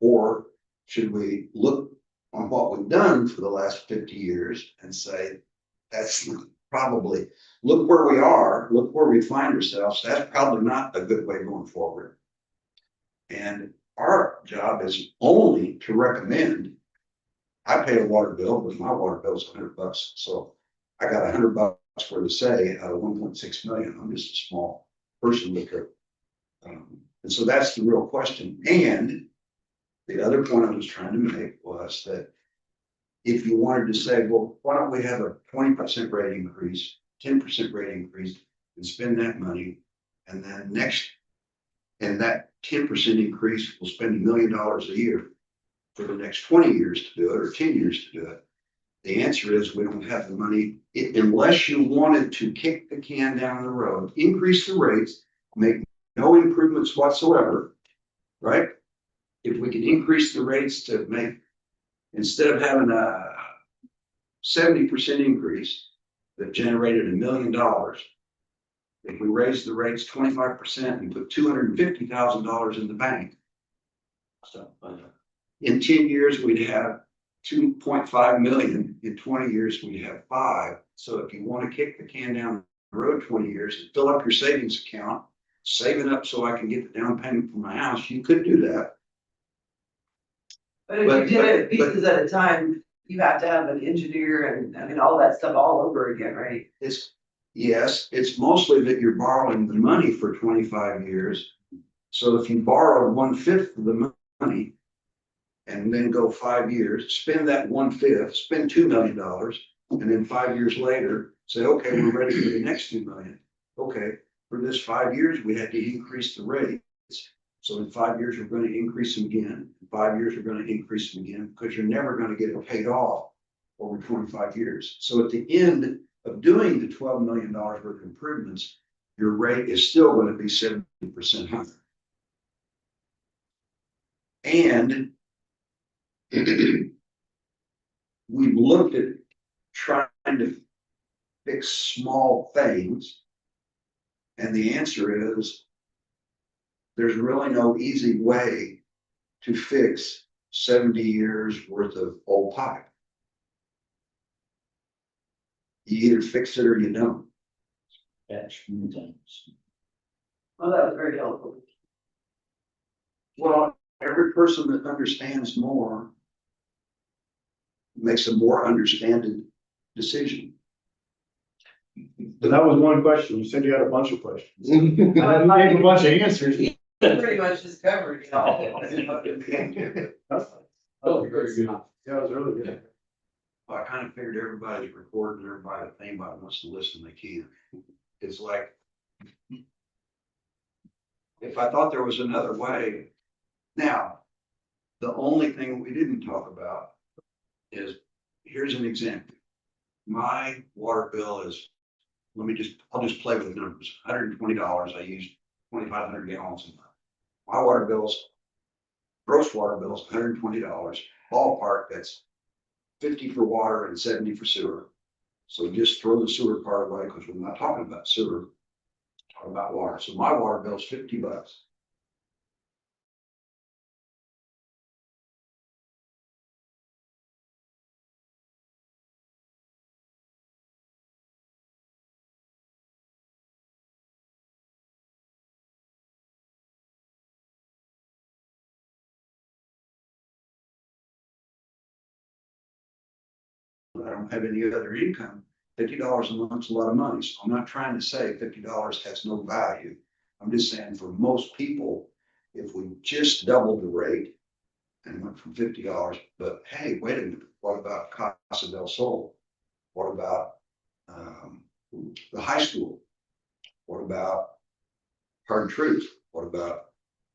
Or should we look on what we've done for the last 50 years and say, that's probably, look where we are, look where we find ourselves. That's probably not a good way going forward. And our job is only to recommend. I pay a water bill, but my water bill is $100. So I got $100 for the say out of 1.6 million. I'm just a small person with it. And so that's the real question. And the other point I was trying to make was that if you wanted to say, well, why don't we have a 20% rate increase, 10% rate increase, and spend that money, and then and that 10% increase will spend $1 million a year for the next 20 years to do it, or 10 years to do it. The answer is we don't have the money unless you wanted to kick the can down the road, increase the rates, make no improvements whatsoever, right? If we could increase the rates to make, instead of having a 70% increase that generated $1 million, if we raise the rates 25% and put $250,000 in the bank, in 10 years, we'd have 2.5 million. In 20 years, we'd have 5. So if you want to kick the can down the road 20 years and fill up your savings account, save it up so I can get the down payment for my house, you could do that. But if you did it pieces at a time, you have to have an engineer and, I mean, all that stuff all over again, right? Yes, it's mostly that you're borrowing the money for 25 years. So if you borrow 1/5 of the money and then go 5 years, spend that 1/5, spend $2 million, and then 5 years later, say, okay, we're ready for the next 2 million. Okay, for this 5 years, we had to increase the rates. So in 5 years, we're going to increase them again. In 5 years, we're going to increase them again, because you're never going to get it paid off over 25 years. So at the end of doing the $12 million worth of improvements, your rate is still going to be 70% higher. And we've looked at trying to fix small things. And the answer is, there's really no easy way to fix 70 years worth of old pipe. You either fix it or you don't. Patch many times. Well, that was very helpful. Well, every person that understands more makes a more understanding decision. But that was one question. You said you had a bunch of questions. I gave a bunch of answers. Pretty much just covered it all. Oh, very good. Yeah, it was really good. I kind of figured everybody's recording, everybody, if anybody wants to listen, they can. It's like, if I thought there was another way. Now, The only thing we didn't talk about is, here's an example. My water bill is, I'll just play with numbers, $120. I use 2,500 gallons a month. My water bill's, gross water bill's $120. Ballpark, that's 50 for water and 70 for sewer. So just throw the sewer part away because we're not talking about sewer, we're talking about water. So my water bill's $50. I don't have any other income. $50 a month's a lot of money. So I'm not trying to say $50 has no value. I'm just saying for most people, if we just doubled the rate and went from $50, but hey, wait a minute, what about Casa del Sol? What about the high school? What about Hard Truth? What about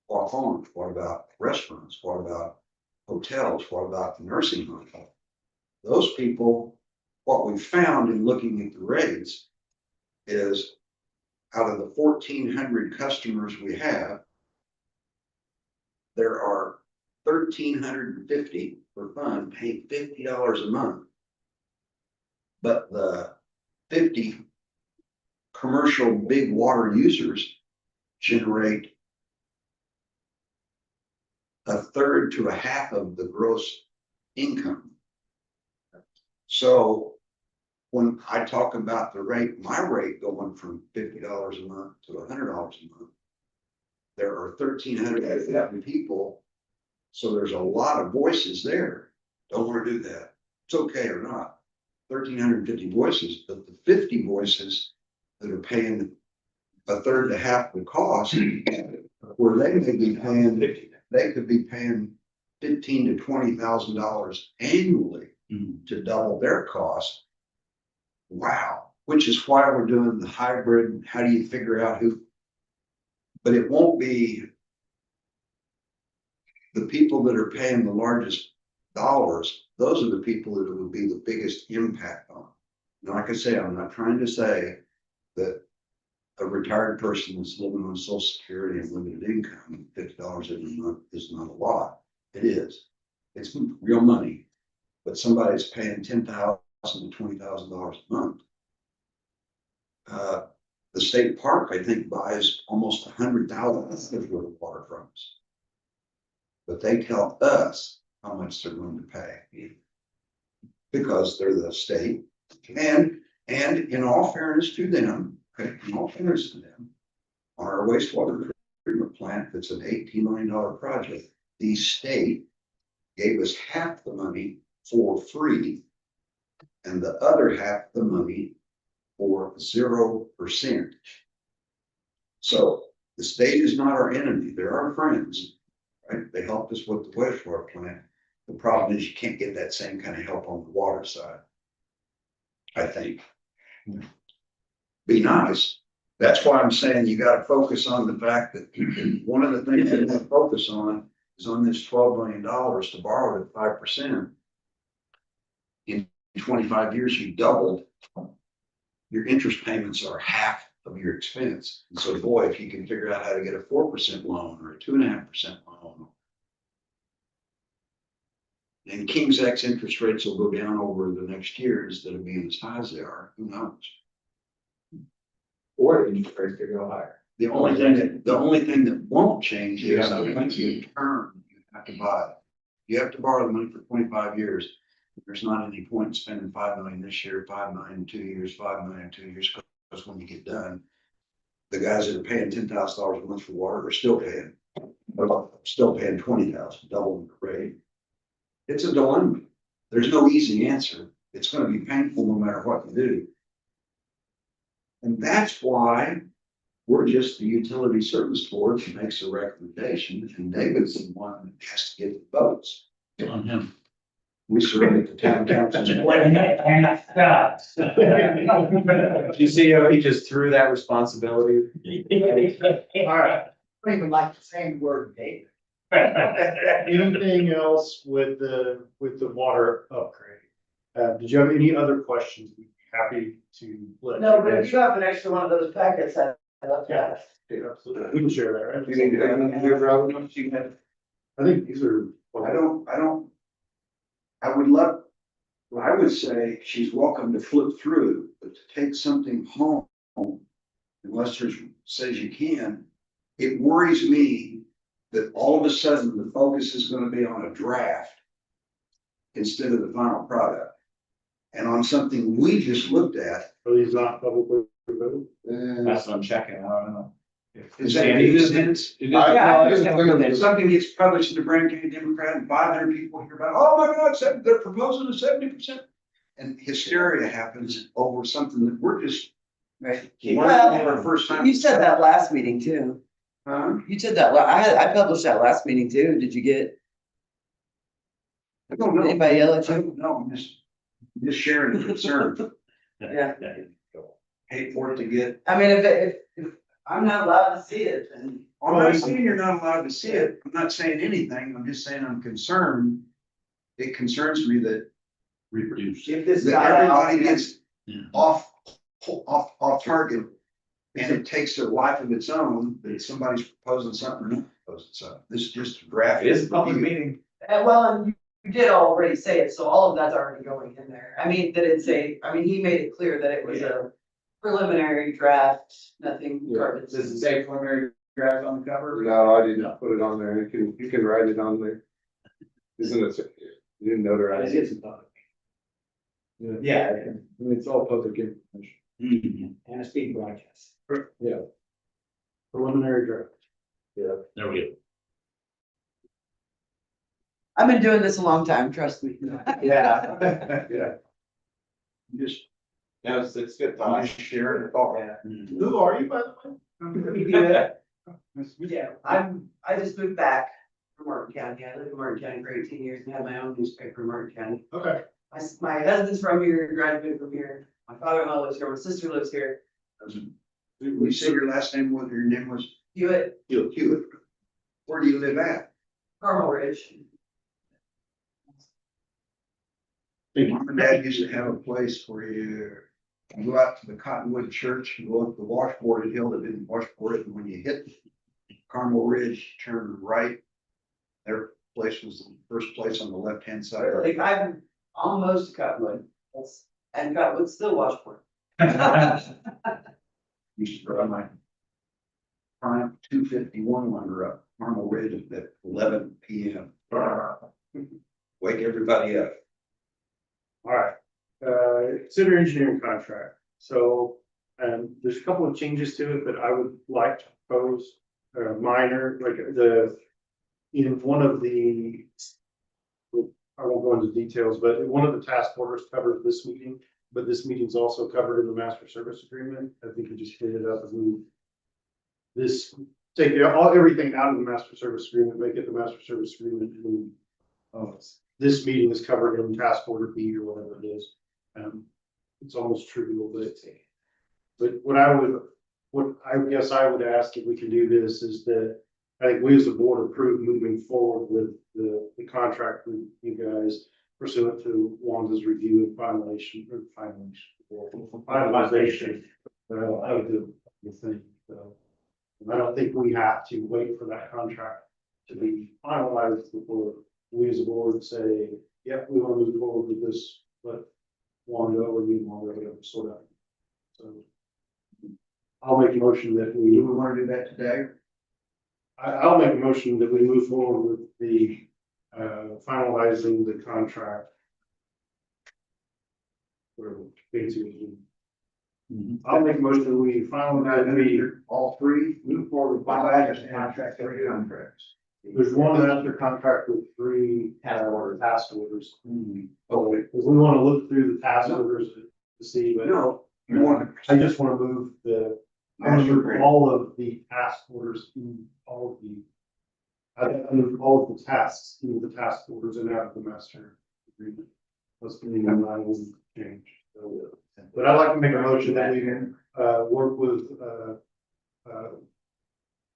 Fall Farms? What about restaurants? What about hotels? What about the nursing home? Those people, what we found in looking at the rates is out of the 1,400 customers we have, there are 1,350 for fun paying $50 a month. But the 50 commercial big water users generate a third to a half of the gross income. So when I talk about the rate, my rate going from $50 a month to $100 a month, there are 1,350 people. So there's a lot of voices there. Don't want to do that. It's okay or not. 1,350 voices, but the 50 voices that are paying a third to half the cost, where they may be paying, they could be paying $15,000 to $20,000 annually to double their cost. Wow. Which is why we're doing the hybrid. How do you figure out who? But it won't be the people that are paying the largest dollars. Those are the people that it would be the biggest impact on. And like I say, I'm not trying to say that a retired person that's living on Social Security and limited income, $50 every month is not a lot. It is. It's real money. But somebody's paying $10,000 to $20,000 a month. The state park, I think, buys almost $100,000 worth of water from us. But they tell us how much they're going to pay because they're the state. And in all fairness to them, okay, in all fairness to them, on our wastewater treatment plant, that's an $18 million project, the state gave us half the money for free and the other half the money for 0%. So the state is not our enemy. They're our friends, right? They helped us with the wastewater plant. The problem is you can't get that same kind of help on the water side, I think. Be nice. That's why I'm saying you got to focus on the fact that one of the things that we focus on is on this $12 million to borrow at 5%. In 25 years, you doubled. Your interest payments are half of your expense. And so, boy, if you can figure out how to get a 4% loan or a 2.5% loan, and King's X interest rates will go down over the next year instead of being as high as they are. Who knows? Or the interest rates could go higher. The only thing that won't change is the length of term you have to buy. You have to borrow the money for 25 years. There's not any point in spending $5 million this year, $5 million in 2 years, $5 million in 2 years, because when you get done, the guys that are paying $10,000 a month for water are still paying $20,000, double the rate. It's a dilemma. There's no easy answer. It's going to be painful no matter what you do. And that's why we're just the utility service board that makes a recommendation, and David's the one that has to get the votes. On him. We serve at the town council. Do you see how he just threw that responsibility? All right, I don't even like saying the word David. Anything else with the water upgrade? Did you have any other questions? We'd be happy to. let No, you but if answer. you have an extra one of those packets, I love that. Yeah, absolutely. We can share that, right? You need to do it, Robert? I think these are. I would love, I would say she's welcome to flip through, but to take something home, unless there's, says you can, it worries me that all of a sudden the focus is gonna be on a draft instead of the final product. And on something we just looked at. Are these not publicly available? That's what I'm checking, I don't know. Does that make sense? Yeah. Something gets published in the Brand County Democrat and 500 people hear about, oh my God, they're proposing a 70%. And hysteria happens over something that we're just. Right. learning for our first time. You said that last meeting too. Huh? You said that, I published that last meeting too. Did you get, I don't know. anybody yell I at you? don't know, I'm just sharing the concern. Yeah. Hate for it to get. I mean, if I'm not allowed to see it, then. I'm not saying you're not allowed to see it. I'm not saying anything. I'm just saying I'm concerned. It concerns me that Reproduce. If this. that everybody gets Yeah. off target. And it takes a life of its own, that somebody's proposing something, or not proposing something. This is just a draft. It is a public meeting. Well, and you did already say it, so all of that's already going in there. I mean, he made it clear that it was a preliminary draft, nothing. carved. Does it say preliminary draft on the cover? No, I didn't put it on there. You can write it on there. Isn't it? You didn't notarize it. Yeah. It's all public information. Mhm. And a speed broadcast. Yeah. Preliminary draft. Yeah. There we go. I've been doing this a long time, trust me. Yeah. Yeah. Just, No, it's good. I'm just sharing a thought. Mhm. Who are you, by the way? Yeah, I just moved back from Martin County. I lived in Martin County for 18 years and had my own newspaper in Martin County. Okay. My husband's from here, graduated from here. My father-in-law lives here, my sister lives here. We say your last name, what your name was? Hewitt, Hewitt. Where do you live at? Carmel Ridge. Mom and Dad used to have a place where you go out to the Cottonwood Church and go up the washboarded hill that didn't washboard it, and when you hit Carmel Ridge, turn right. Their place was the first place on the left-hand side. Like I'm almost Cottonwood. And Cottonwood's still Washboard. Used to drive my prime 251 wander up Carmel Ridge at 11 PM. Wake everybody up. All right, consider engineering contract. So, there's a couple of changes to it that I would like to propose, minor, like in one of the, I won't go into details, but one of the task orders covers this meeting, but this meeting's also covered in the master service agreement. I think we just clean it up and move this, take everything out of the master service agreement, make it the master service agreement, and this meeting is covered in task order B or whatever it is. It's almost trivial, but what I guess I would ask if we can do this is that I think we as a board approve moving forward with the contract with you guys pursuant to Wanda's review and finalization of the thing. So I don't think we have to wait for that contract to be finalized before we as a board say, yep, we want to move forward with this, but Wanda or you, Wanda, whatever, sort out. So I'll make a motion that Do we we, want to do that today? I'll make a motion that we move forward with the finalizing the contract. Whatever, basically. Mhm. I'll make a motion that we finalize, All three? move forward with Finalize finalizing the contract, three contracts. There's one master contract with three task orders. Oh, wait. Because we want to look through the task orders to see, but No, you want I just want to move I want to move all of the task orders in all of the. I think I move all of the tasks in the task orders and out of the master agreement. That's the thing I will change. So, but I'd like to make a motion that we work with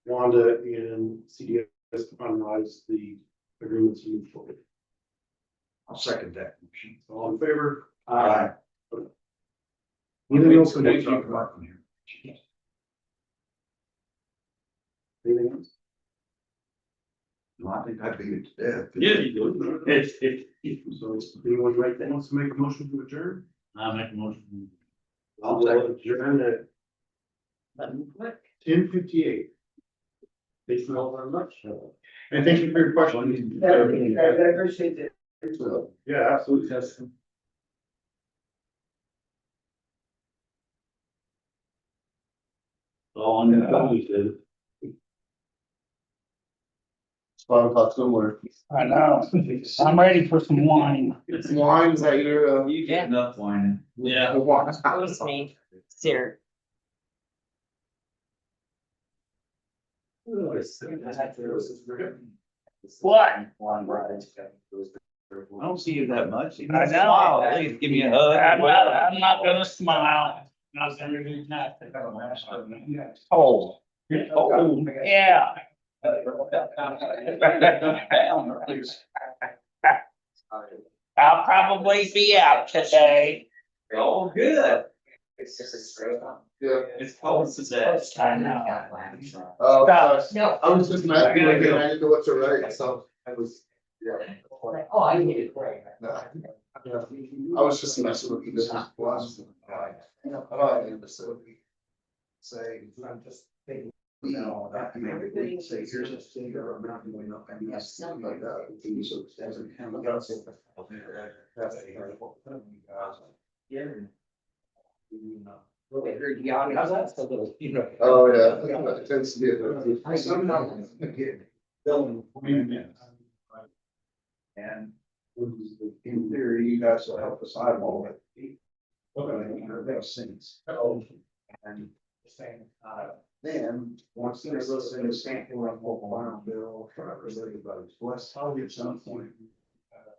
Wanda in CDL to finalize the agreements and move forward. I'll second that motion. All in favor? Aye. Anything else we need to Thank talk you, about? Mark. Anything else? No, I think I beat it to death. Yeah, you do. So anyone right that wants to make a motion to adjourn? I make a motion. I'll adjourn at 10:58. Thank you all very much. And thank you for your question. I appreciate it. Yeah, absolutely. All on the phone, he said. It's 5 o'clock somewhere. I know. I'm ready for some wine. It's wine, is that your, You get enough wine. Yeah. Excuse me, sir. What? I don't see you that much. You I know. smile, at least give me a hug. I'm not gonna smile. Not gonna do nothing. Oh. Oh, yeah. I'll probably be out today. Oh, good. yeah. It's cold today. I know. Oh, No. I was just messing with it, I didn't know what to write, so I was, yeah. Oh, I need it, right. No. I was just messing with this. I don't have to say, I'm just thinking. No, maybe say, here's a figure, I'm not going up, and yes, something like that. So it doesn't come out. Oh, yeah, it tends to be. And in theory, you guys will help us eyeball it. Those things. And then, once there's a sample of what farm bill, everybody's blessed, probably at some point,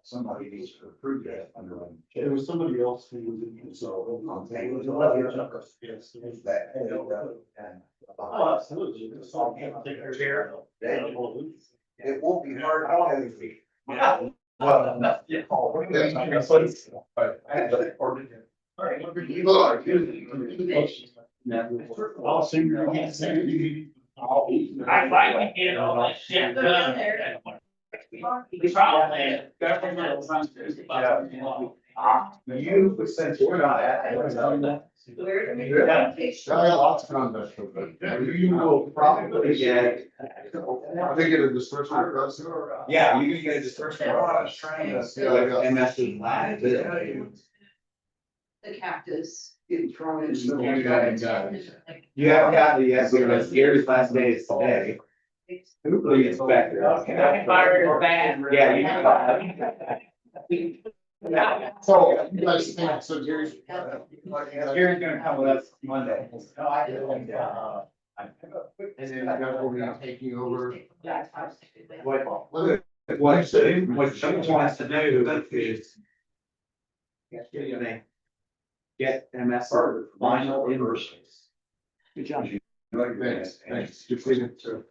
somebody needs to approve that under. There was somebody else who was in. So. Yes. That. Oh, absolutely. It's all take care of. It won't be hard. Yeah. I'll see you again. I finally get all that shit done. You, since we're not at. Lots of content. You will probably get. I think it a disbursement request. Yeah, you can get a disbursement. I was trying to. And that's the last bit. The cactus. Getting thrown in. You haven't got it yet, because Gary's last day is today. Who you expect? Yeah, you can buy it. So, you guys think, so Gary's. Gary's gonna come with us Monday. And then you guys will be taking over. What she wants to do is. Get MS vinyl inversions. Good job. Thanks. Good seeing you.